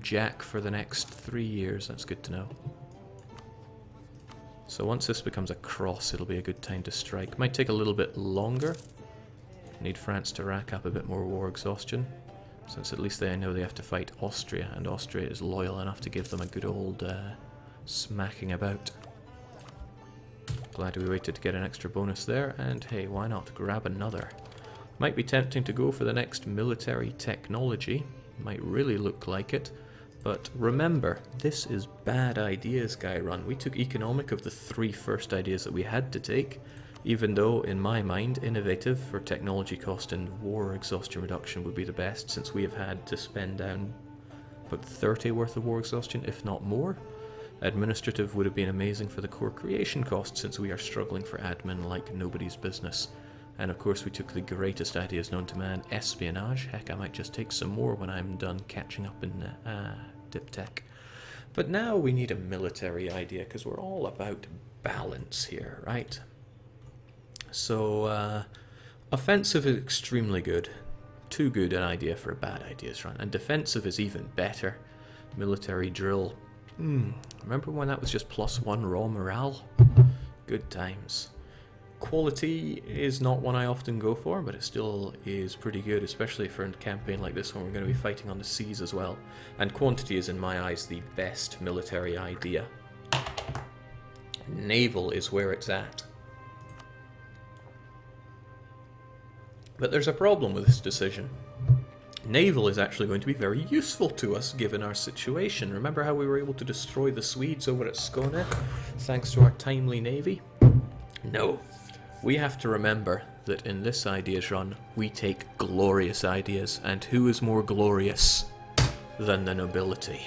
Jack for the next 3 years. That's good to know. So once this becomes a cross, it'll be a good time to strike. Might take a little bit longer. Need France to rack up a bit more war exhaustion, since at least they know they have to fight Austria, and Austria is loyal enough to give them a good old smacking about. Glad we waited to get an extra bonus there, and hey, why not grab another? Might be tempting to go for the next military technology. Might really look like it. But remember, this is bad ideas guy run. We took economic of the 3 first ideas that we had to take, even though, in my mind, innovative for technology cost and war exhaustion reduction would be the best, since we have had to spend down about 30 worth of war exhaustion, if not more. Administrative would have been amazing for the core creation cost, since we are struggling for admin like nobody's business. And of course we took the greatest ideas known to man, espionage. Heck, I might just take some more when I'm done catching up in Diptech. But now we need a military idea, because we're all about balance here, right? So, offensive is extremely good. Too good an idea for a bad ideas run. And defensive is even better. Military drill. Remember when that was just +1 raw morale? Good times. Quality is not one I often go for, but it still is pretty good, especially for a campaign like this one. We're going to be fighting on the seas as well. And quantity is, in my eyes, the best military idea. Naval is where it's at. But there's a problem with this decision. Naval is actually going to be very useful to us given our situation. Remember how we were able to destroy the Swedes over at Skåne thanks to our timely navy? No. We have to remember that in this ideas run, we take glorious ideas, and who is more glorious than the nobility?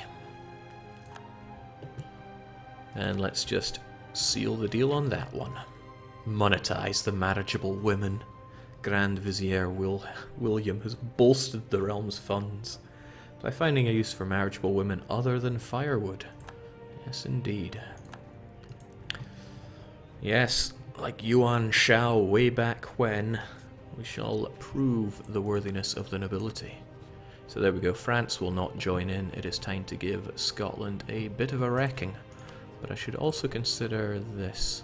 And let's just seal the deal on that one. Monetize the marriageable women. Grand Vizier William has bolstered the realm's funds by finding a use for marriageable women other than firewood. Yes, indeed. Yes, like Yuan Shao way back when, we shall prove the worthiness of the nobility. So there we go, France will not join in. It is time to give Scotland a bit of a wrecking. But I should also consider this.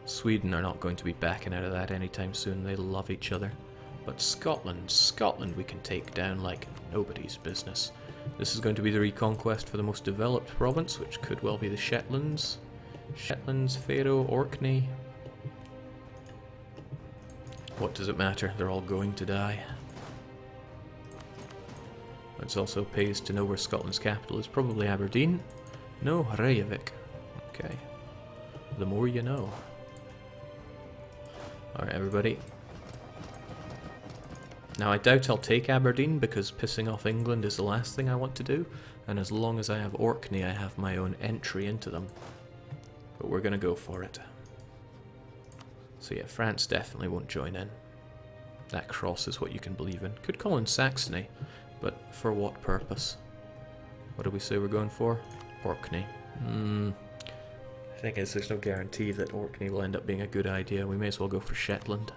Sweden are not going to be backing out of that anytime soon. They love each other. But Scotland we can take down like nobody's business. This is going to be the reconquest for the most developed province, which could well be the Shetlands. Shetlands, Faroe, Orkney. What does it matter? They're all going to die. It also pays to know where Scotland's capital is. Probably Aberdeen. No, Reykjavik. Okay. The more you know. Alright, everybody. Now, I doubt I'll take Aberdeen, because pissing off England is the last thing I want to do, and as long as I have Orkney, I have my own entry into them. But we're gonna go for it. So yeah, France definitely won't join in. That cross is what you can believe in. Could call in Saxony, but for what purpose? What do we say we're going for? Orkney. The thing is, there's no guarantee that Orkney will end up being a good idea. We may as well go for Shetland.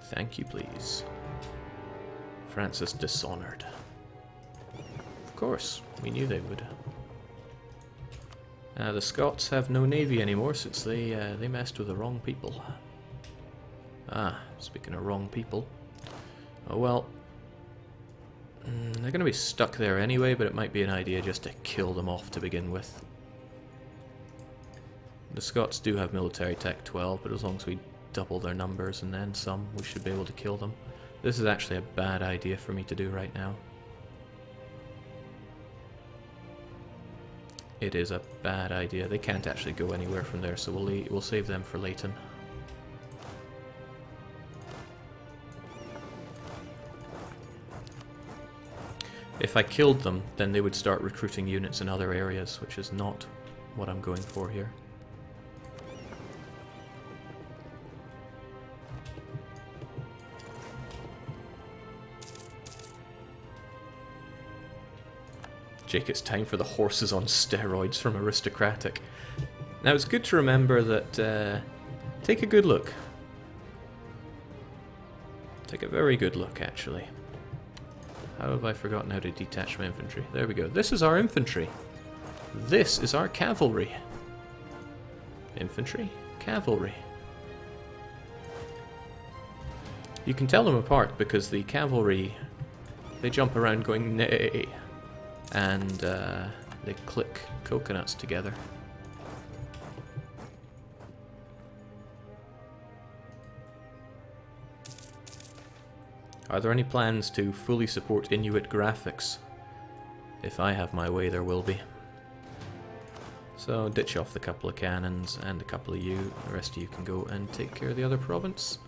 Thank you, please. Francis Dishonored. Of course, we knew they would. The Scots have no navy anymore since they messed with the wrong people. Ah, speaking of wrong people. Oh well. They're going to be stuck there anyway, but it might be an idea just to kill them off to begin with. The Scots do have military tech 12, but as long as we double their numbers and then some, we should be able to kill them. This is actually a bad idea for me to do right now. It is a bad idea. They can't actually go anywhere from there, so we'll save them for Leighton. If I killed them, then they would start recruiting units in other areas, which is not what I'm going for here. Jake, it's time for the horses on steroids from Aristocratic. Now, it's good to remember that, take a good look. Take a very good look, actually. How have I forgotten how to detach my infantry? There we go. This is our infantry. This is our cavalry. Infantry, cavalry. You can tell them apart because the cavalry, they jump around going nay, and they click coconuts together. Are there any plans to fully support Inuit graphics? If I have my way, there will be. So ditch off the couple of cannons and a couple of you. The rest of you can go and take care of the other province.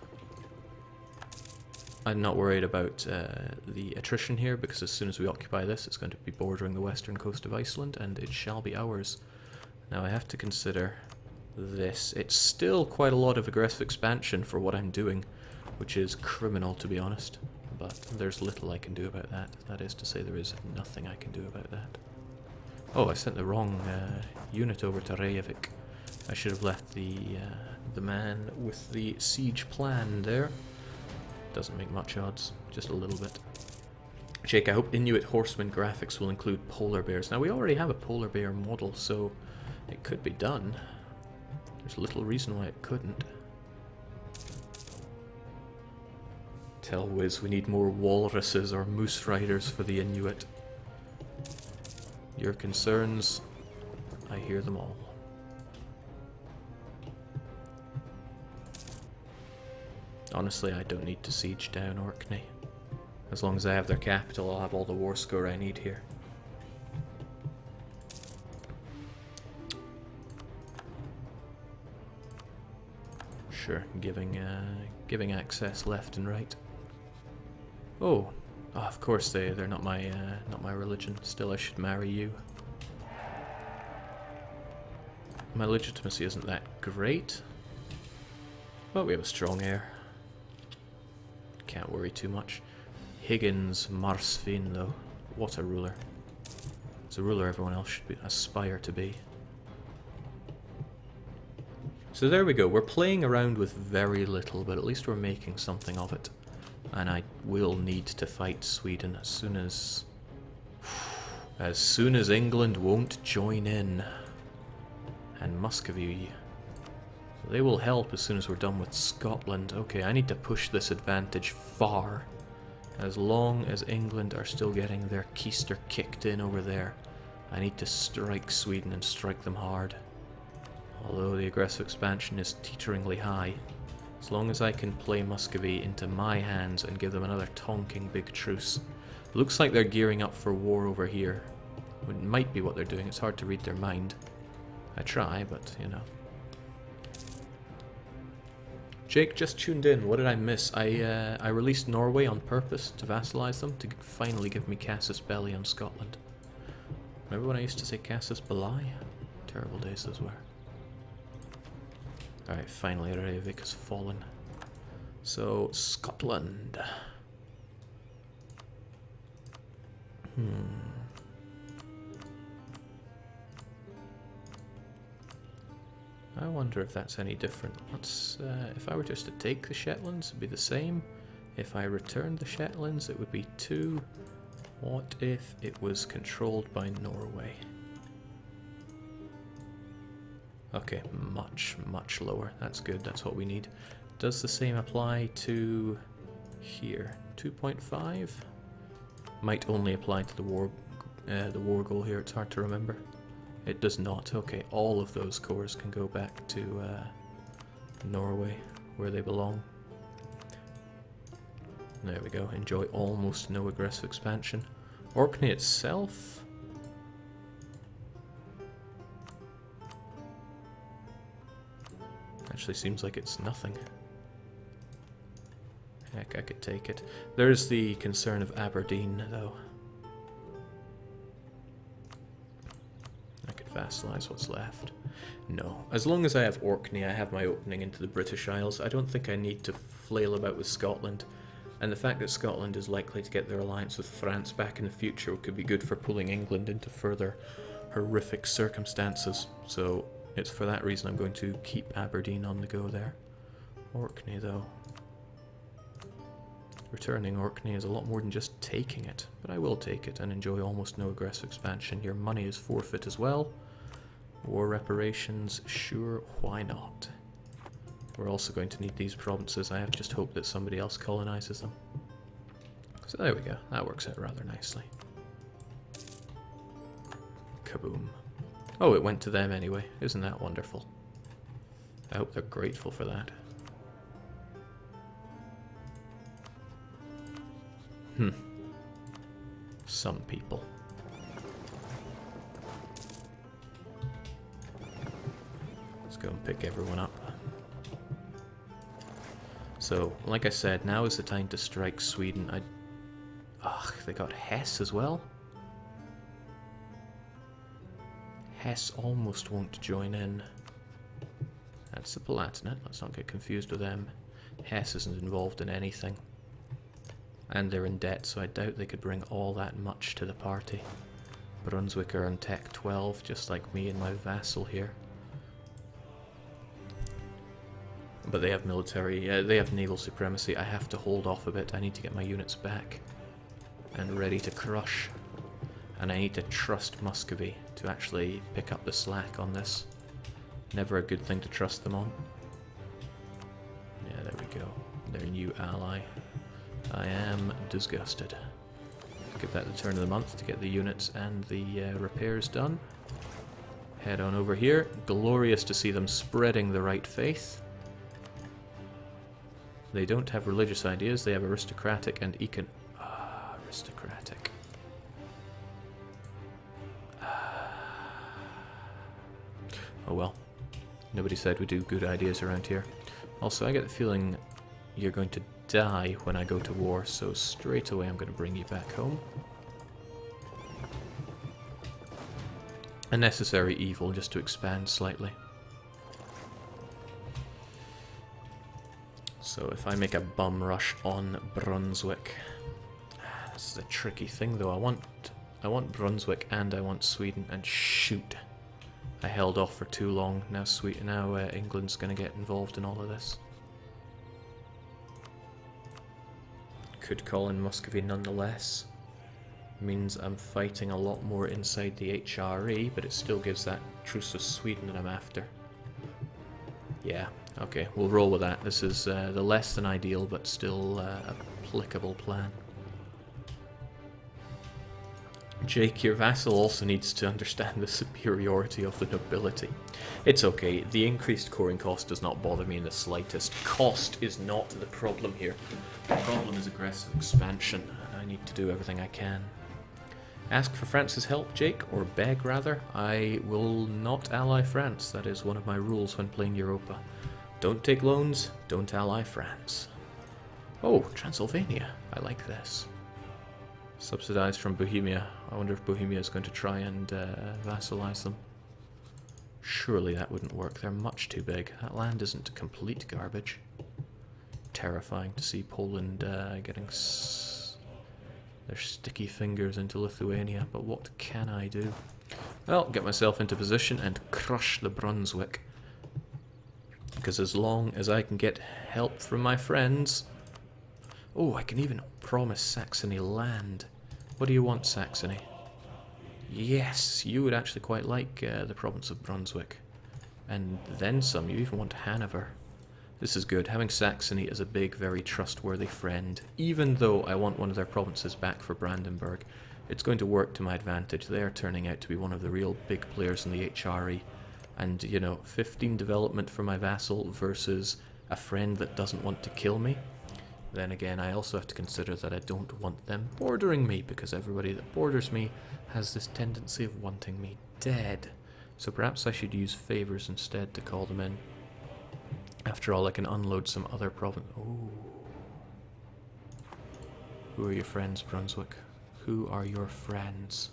I'm not worried about the attrition here, because as soon as we occupy this, it's going to be bordering the western coast of Iceland, and it shall be ours. Now I have to consider this. It's still quite a lot of aggressive expansion for what I'm doing, which is criminal, to be honest. But there's little I can do about that. That is to say, there is nothing I can do about that. Oh, I sent the wrong unit over to Reykjavik. I should have left the man with the siege plan there. Doesn't make much odds, just a little bit. Jake, I hope Inuit Horsemen graphics will include polar bears. Now, we already have a polar bear model, so it could be done. There's little reason why it couldn't. Tell Wiz we need more walruses or moose riders for the Inuit. Your concerns, I hear them all. Honestly, I don't need to siege down Orkney. As long as I have their capital, I'll have all the war score I need here. Sure, giving access left and right. Oh, of course they're not my religion. Still, I should marry you. My legitimacy isn't that great, but we have a strong heir. Can't worry too much. Higgins Marsfin, though, what a ruler! It's a ruler everyone else should aspire to be. So there we go. We're playing around with very little, but at least we're making something of it. And I will need to fight Sweden as soon as England won't join in. And Muscovy. They will help as soon as we're done with Scotland. Okay, I need to push this advantage far. As long as England are still getting their keister kicked in over there, I need to strike Sweden and strike them hard. Although the aggressive expansion is teeteringly high. As long as I can play Muscovy into my hands and give them another tonking big truce. Looks like they're gearing up for war over here. It might be what they're doing, it's hard to read their mind. I try, but you know. Jake just tuned in. What did I miss? I released Norway on purpose to vassalize them, to finally give me Casus Belli on Scotland. Remember when I used to say Casus Belli? Terrible days those were. Alright, finally Reykjavik has fallen. So, Scotland. I wonder if that's any different. Let's, if I were just to take the Shetlands, it'd be the same. If I returned the Shetlands, it would be 2. What if it was controlled by Norway? Okay, much, much lower. That's good, that's what we need. Does the same apply to here? 2.5? Might only apply to the war goal here, it's hard to remember. It does not. Okay, all of those cores can go back to Norway, where they belong. There we go. Enjoy almost no aggressive expansion. Orkney itself... actually seems like it's nothing. Heck, I could take it. There's the concern of Aberdeen, though. I could vassalize what's left. No. As long as I have Orkney, I have my opening into the British Isles. I don't think I need to flail about with Scotland. And the fact that Scotland is likely to get their alliance with France back in the future could be good for pulling England into further horrific circumstances. So it's for that reason I'm going to keep Aberdeen on the go there. Orkney, though. Returning Orkney is a lot more than just taking it, but I will take it and enjoy almost no aggressive expansion. Your money is forfeit as well. War reparations, sure, why not? We're also going to need these provinces. I have just hoped that somebody else colonizes them. So there we go, that works out rather nicely. Kaboom. Oh, it went to them anyway. Isn't that wonderful? I hope they're grateful for that. Some people. Let's go and pick everyone up. So, like I said, now is the time to strike Sweden. Ugh, they got Hesse as well? Hesse almost won't join in. That's the Palatinate, let's not get confused with them. Hesse isn't involved in anything. And they're in debt, so I doubt they could bring all that much to the party. Brunswick are on Tech 12, just like me and my vassal here. But they have military, they have naval supremacy. I have to hold off a bit. I need to get my units back and ready to crush. And I need to trust Muscovy to actually pick up the slack on this. Never a good thing to trust them on. Yeah, there we go. Their new ally. I am disgusted. Give that the turn of the month to get the units and the repairs done. Head on over here. Glorious to see them spreading the right faith. They don't have religious ideas, they have aristocratic and aristocratic. Oh well. Nobody said we do good ideas around here. Also, I get the feeling you're going to die when I go to war, so straight away I'm going to bring you back home. A necessary evil just to expand slightly. So if I make a bum rush on Brunswick, this is a tricky thing though. I want Brunswick and I want Sweden, and shoot, I held off for too long. Now England's going to get involved in all of this. Could call in Muscovy nonetheless. Means I'm fighting a lot more inside the HRE, but it still gives that truce with Sweden that I'm after. Yeah, okay, we'll roll with that. This is the less than ideal, but still applicable plan. Jake, your vassal also needs to understand the superiority of the nobility. It's okay, the increased coring cost does not bother me in the slightest. Cost is not the problem here. The problem is aggressive expansion, and I need to do everything I can. Ask for France's help, Jake, or beg rather. I will not ally France. That is one of my rules when playing Europa. Don't take loans, don't ally France. Oh, Transylvania. I like this. Subsidized from Bohemia. I wonder if Bohemia is going to try and vassalize them. Surely that wouldn't work. They're much too big. That land isn't complete garbage. Terrifying to see Poland getting their sticky fingers into Lithuania, but what can I do? Well, get myself into position and crush the Brunswick. Because as long as I can get help from my friends... Oh, I can even promise Saxony land. What do you want, Saxony? Yes, you would actually quite like the province of Brunswick. And then some, you even want Hanover. This is good, having Saxony as a big, very trustworthy friend. Even though I want one of their provinces back for Brandenburg, it's going to work to my advantage. They are turning out to be one of the real big players in the HRE. And, you know, 15 development for my vassal versus a friend that doesn't want to kill me. Then again, I also have to consider that I don't want them bordering me, because everybody that borders me has this tendency of wanting me dead. So perhaps I should use favours instead to call them in. After all, I can unload some other province. Ooh. Who are your friends, Brunswick? Who are your friends?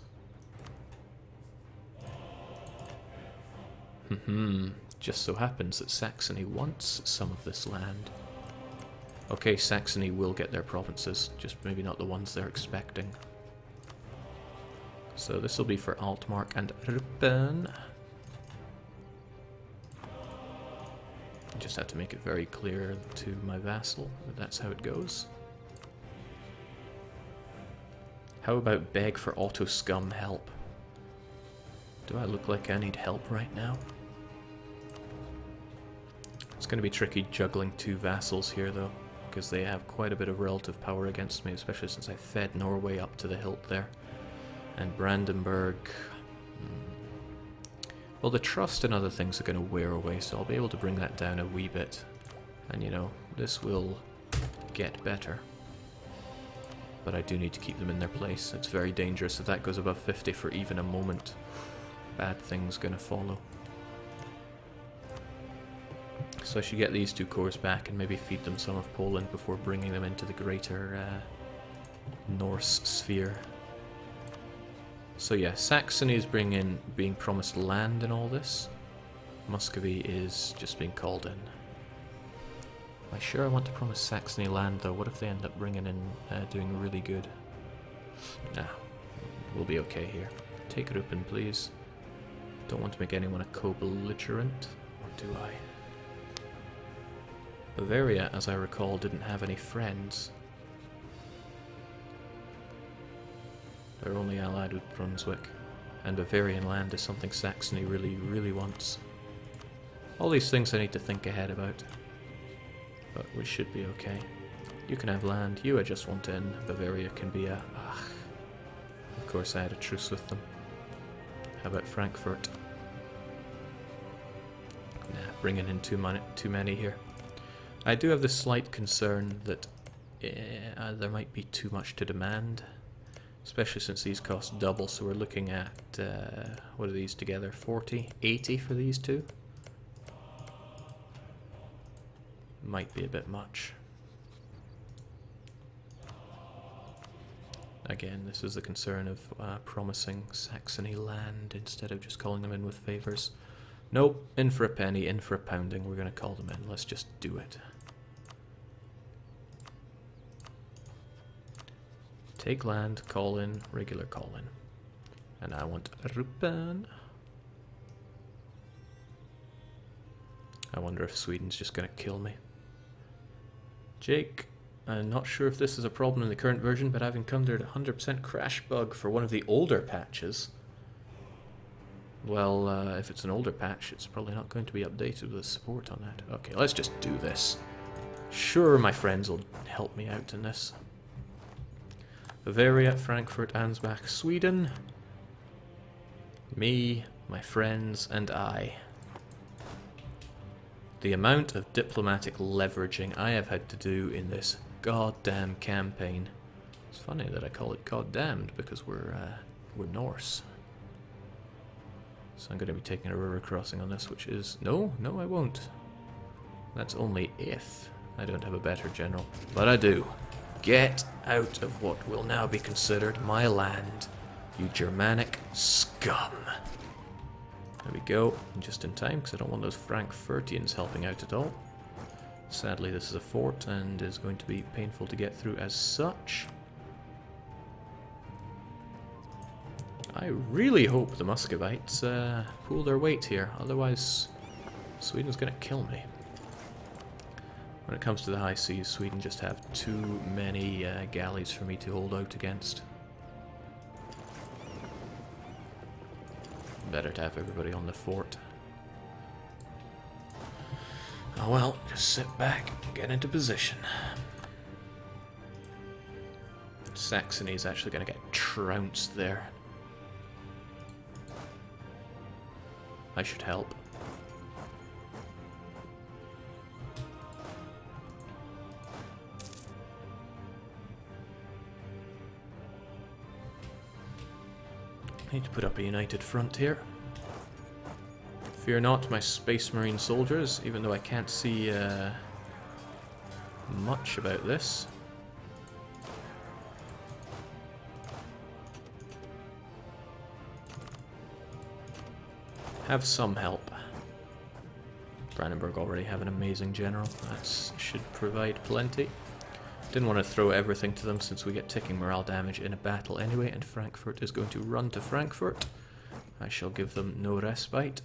Just so happens that Saxony wants some of this land. Okay, Saxony will get their provinces, just maybe not the ones they're expecting. So this will be for Altmark and Rüppen. Just have to make it very clear to my vassal that that's how it goes. How about beg for auto scum help? Do I look like I need help right now? It's going to be tricky juggling two vassals here though, because they have quite a bit of relative power against me, especially since I fed Norway up to the hilt there. And Brandenburg... Well, the trust and other things are going to wear away, so I'll be able to bring that down a wee bit. And you know, this will get better. But I do need to keep them in their place. It's very dangerous. If that goes above 50 for even a moment, bad things gonna follow. So I should get these two corps back and maybe feed them some of Poland before bringing them into the greater Norse sphere. So yeah, Saxony is being promised land in all this. Muscovy is just being called in. Am I sure I want to promise Saxony land though? What if they end up bringing in, doing really good? Nah, we'll be okay here. Take Rupen, please. Don't want to make anyone a co-belligerent, or do I? Bavaria, as I recall, didn't have any friends. They're only allied with Brunswick, and Bavarian land is something Saxony really, really wants. All these things I need to think ahead about. But we should be okay. You can have land, you I just want in. Bavaria can be a... Of course I had a truce with them. How about Frankfurt? Nah, bringing in too many here. I do have this slight concern that there might be too much to demand. Especially since these cost double, so we're looking at... what are these together? 40? 80 for these two? Might be a bit much. Again, this is the concern of promising Saxony land instead of just calling them in with favours. Nope, in for a penny, in for a pounding, we're going to call them in. Let's just do it. Take land, call in, regular call in. And I want Rupen. I wonder if Sweden's just going to kill me. Jake, I'm not sure if this is a problem in the current version, but I've encountered a 100% crash bug for one of the older patches. Well, if it's an older patch, it's probably not going to be updated with support on that. Okay, let's just do this. Sure, my friends will help me out in this. Bavaria, Frankfurt, Ansbach, Sweden. Me, my friends, and I. The amount of diplomatic leveraging I have had to do in this goddamn campaign. It's funny that I call it goddamned because we're Norse. So I'm going to be taking a river crossing on this, which is... No, I won't. That's only if I don't have a better general. But I do. Get out of what will now be considered my land, you Germanic scum. There we go, just in time, because I don't want those Frankfurtians helping out at all. Sadly, this is a fort, and is going to be painful to get through as such. I really hope the Muscovites pull their weight here, otherwise Sweden's going to kill me. When it comes to the high seas, Sweden just have too many galleys for me to hold out against. Better to have everybody on the fort. Oh well, just sit back and get into position. Saxony's actually going to get trounced there. I should help. Need to put up a united front here. Fear not, my Space Marine soldiers, even though I can't see much about this. Have some help. Brandenburg already have an amazing general. That should provide plenty. Didn't want to throw everything to them since we get ticking morale damage in a battle anyway, and Frankfurt is going to run to Frankfurt. I shall give them no respite.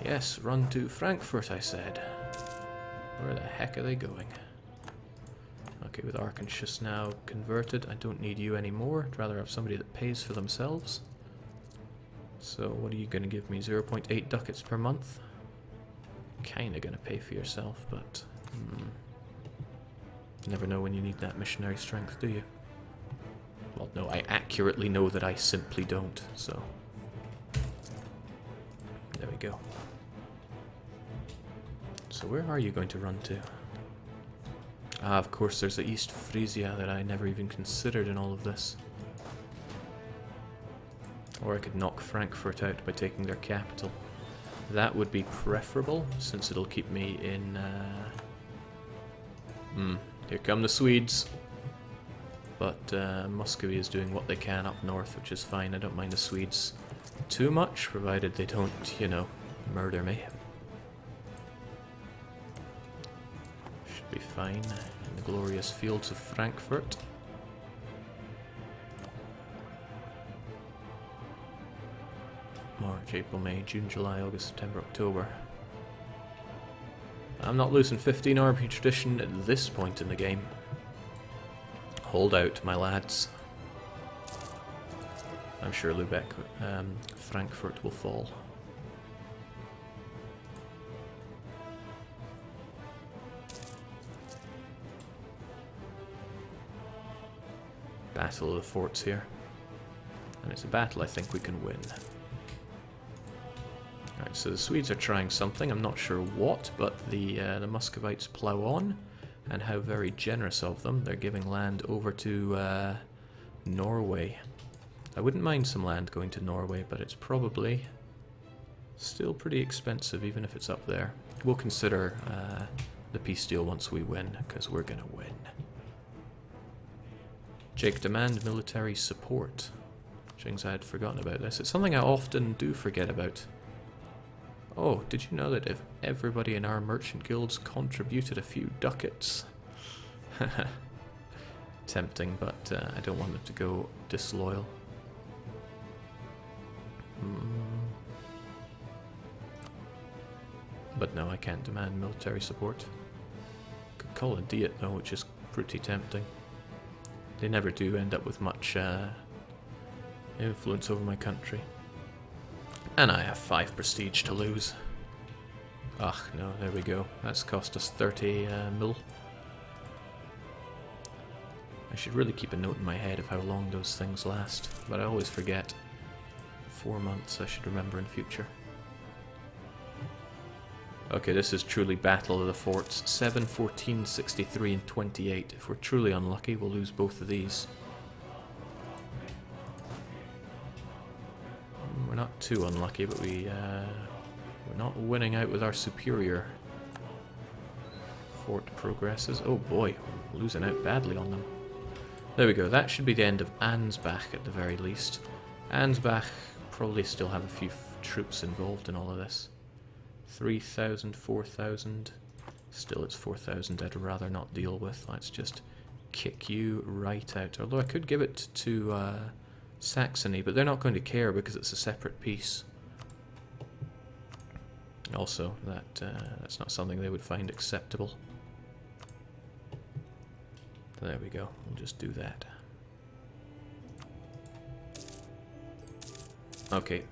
Yes, run to Frankfurt, I said. Where the heck are they going? Okay, with Arkansas now converted, I don't need you anymore. I'd rather have somebody that pays for themselves. So what are you going to give me? 0.8 ducats per month? Kinda going to pay for yourself, but... You never know when you need that missionary strength, do you? Well, no, I accurately know that I simply don't, so... There we go. So where are you going to run to? Ah, of course, there's the East Frisia that I never even considered in all of this. Or I could knock Frankfurt out by taking their capital. That would be preferable, since it'll keep me in... Here come the Swedes. But Muscovy is doing what they can up north, which is fine. I don't mind the Swedes too much, provided they don't, you know, murder me. Should be fine in the glorious fields of Frankfurt. March, April, May, June, July, August, September, October. I'm not losing 15 army tradition at this point in the game. Hold out, my lads. I'm sure Lubeck, Frankfurt will fall. Battle of the forts here. And it's a battle I think we can win. Alright, so the Swedes are trying something, I'm not sure what, but the Muscovites plough on, and how very generous of them. They're giving land over to Norway. I wouldn't mind some land going to Norway, but it's probably still pretty expensive, even if it's up there. We'll consider the peace deal once we win, because we're going to win. Jake, demand military support. Things I had forgotten about this. It's something I often do forget about. Oh, did you know that if everybody in our merchant guilds contributed a few ducats? Tempting, but I don't want them to go disloyal. But no, I can't demand military support. Could call a diet though, which is pretty tempting. They never do end up with much influence over my country. And I have 5 prestige to lose. Ugh, no, there we go. That's cost us 30 mil. I should really keep a note in my head of how long those things last, but I always forget. 4 months, I should remember in future. Okay, this is truly Battle of the Forts. 7, 14, 63, and 28. If we're truly unlucky, we'll lose both of these. We're not too unlucky, but we're not winning out with our superior. Fort progresses. Oh boy, we're losing out badly on them. There we go, that should be the end of Ansbach at the very least. Ansbach probably still have a few troops involved in all of this. 3,000, 4,000. Still it's 4,000 I'd rather not deal with. Let's just kick you right out. Although I could give it to Saxony, but they're not going to care because it's a separate piece. Also, that's not something they would find acceptable. There we go, we'll just do that. Okay,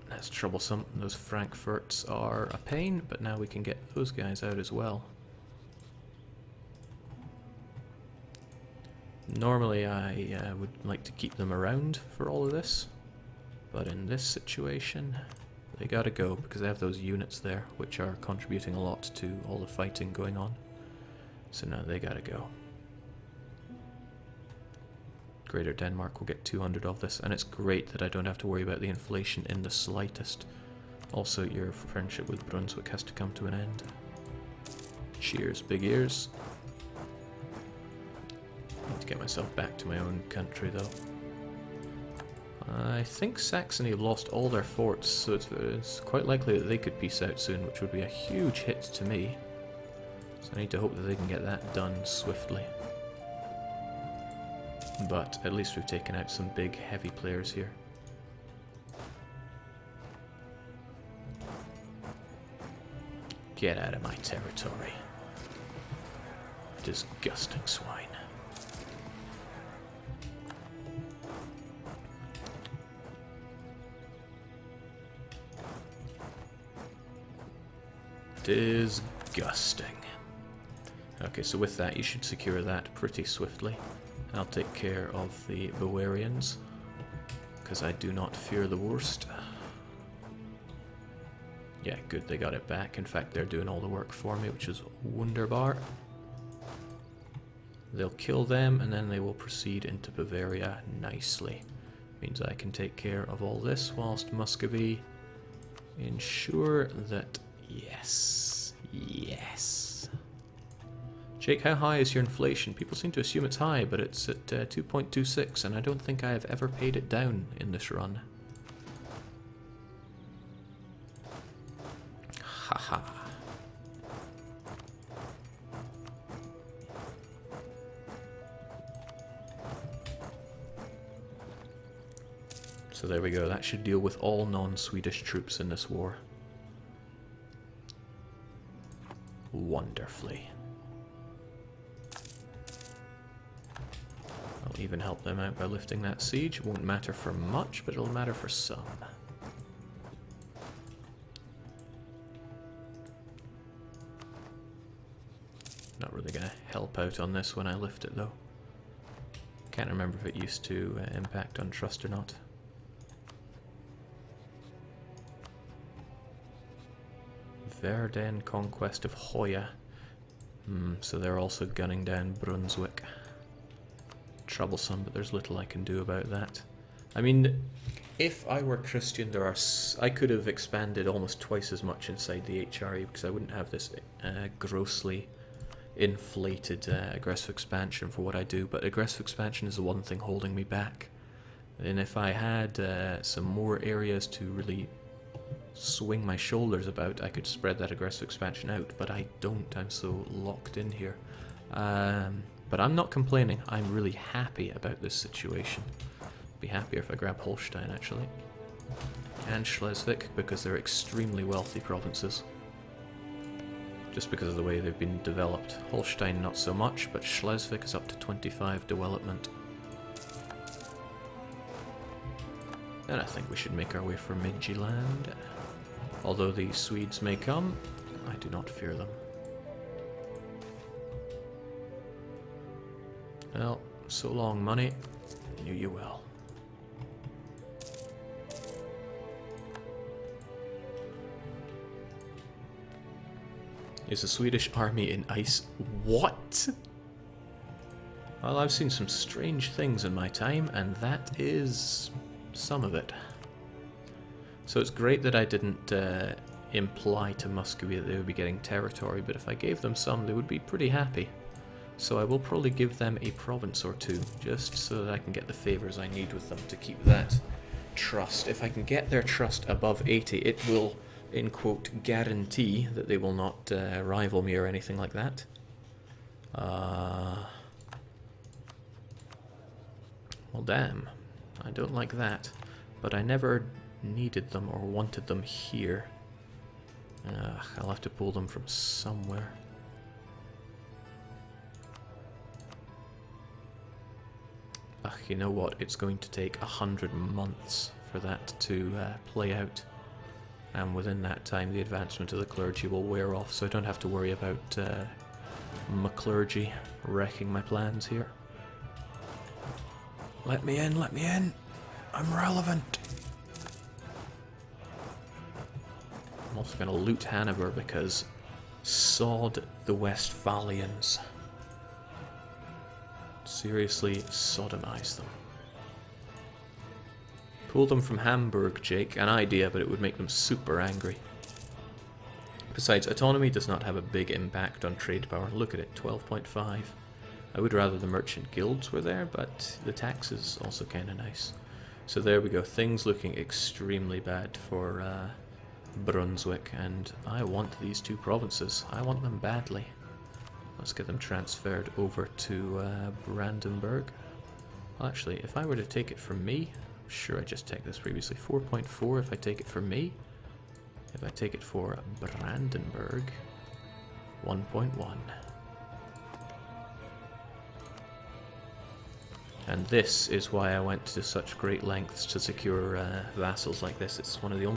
that's troublesome. Those Frankfurts are a pain, but now we can get those guys out as well. Normally I would like to keep them around for all of this, but in this situation they gotta go because they have those units there which are contributing a lot to all the fighting going on. So now they gotta go. Greater Denmark will get 200 of this, and it's great that I don't have to worry about the inflation in the slightest. Also, your friendship with Brunswick has to come to an end. Cheers, big ears. Need to get myself back to my own country, though. I think Saxony have lost all their forts, so it's quite likely that they could peace out soon, which would be a huge hit to me. So I need to hope that they can get that done swiftly. But at least we've taken out some big, heavy players here. Get out of my territory. Disgusting swine. Disgusting. Okay, so with that, you should secure that pretty swiftly. I'll take care of the Bavarians, because I do not fear the worst. Yeah, good, they got it back. In fact, they're doing all the work for me, which is wunderbar. They'll kill them, and then they will proceed into Bavaria nicely. Means I can take care of all this, whilst Muscovy ensure that... Yes. Yes. Jake, how high is your inflation? People seem to assume it's high, but it's at 2.26, and I don't think I have ever paid it down in this run. Haha. So there we go, that should deal with all non-Swedish troops in this war. Wonderfully. I'll even help them out by lifting that siege. It won't matter for much, but it'll matter for some. Not really going to help out on this when I lift it though. Can't remember if it used to impact on trust or not. Verden conquest of Hoya. So they're also gunning down Brunswick. Troublesome, but there's little I can do about that. I mean, if I were Christian, I could have expanded almost twice as much inside the HRE because I wouldn't have this grossly inflated aggressive expansion for what I do. But aggressive expansion is the one thing holding me back. And if I had some more areas to really swing my shoulders about, I could spread that aggressive expansion out, but I don't. I'm so locked in here. But I'm not complaining. I'm really happy about this situation. Be happier if I grab Holstein, actually. And Schleswig, because they're extremely wealthy provinces. Just because of the way they've been developed. Holstein not so much, but Schleswig is up to 25 development. And I think we should make our way for Midtjylland. Although the Swedes may come, I do not fear them. Well, so long, money. Knew you well. Is the Swedish army in ice? What? Well, I've seen some strange things in my time, and that is some of it. So it's great that I didn't imply to Muscovy that they would be getting territory, but if I gave them some, they would be pretty happy. So I will probably give them a province or two, just so that I can get the favours I need with them to keep that trust. If I can get their trust above 80, it will, in quote, guarantee that they will not rival me or anything like that. Well, damn. I don't like that. But I never needed them or wanted them here. I'll have to pull them from somewhere. You know what? It's going to take 100 months for that to play out. And within that time, the advancement of the clergy will wear off, so I don't have to worry about McClergy wrecking my plans here. Let me in, let me in. I'm relevant. I'm also going to loot Hanover because sod the Westphalians. Seriously, sodomize them. Pull them from Hamburg, Jake. An idea, but it would make them super angry. Besides, autonomy does not have a big impact on trade power. Look at it, 12.5. I would rather the merchant guilds were there, but the tax is also kind of nice. So there we go, things looking extremely bad for Brunswick, and I want these two provinces. I want them badly. Let's get them transferred over to Brandenburg. Well, actually, if I were to take it from me, I'm sure I just checked this previously, 4.4 if I take it from me. If I take it for Brandenburg, 1.1. And this is why I went to such great lengths to secure vassals like this. It's one of the only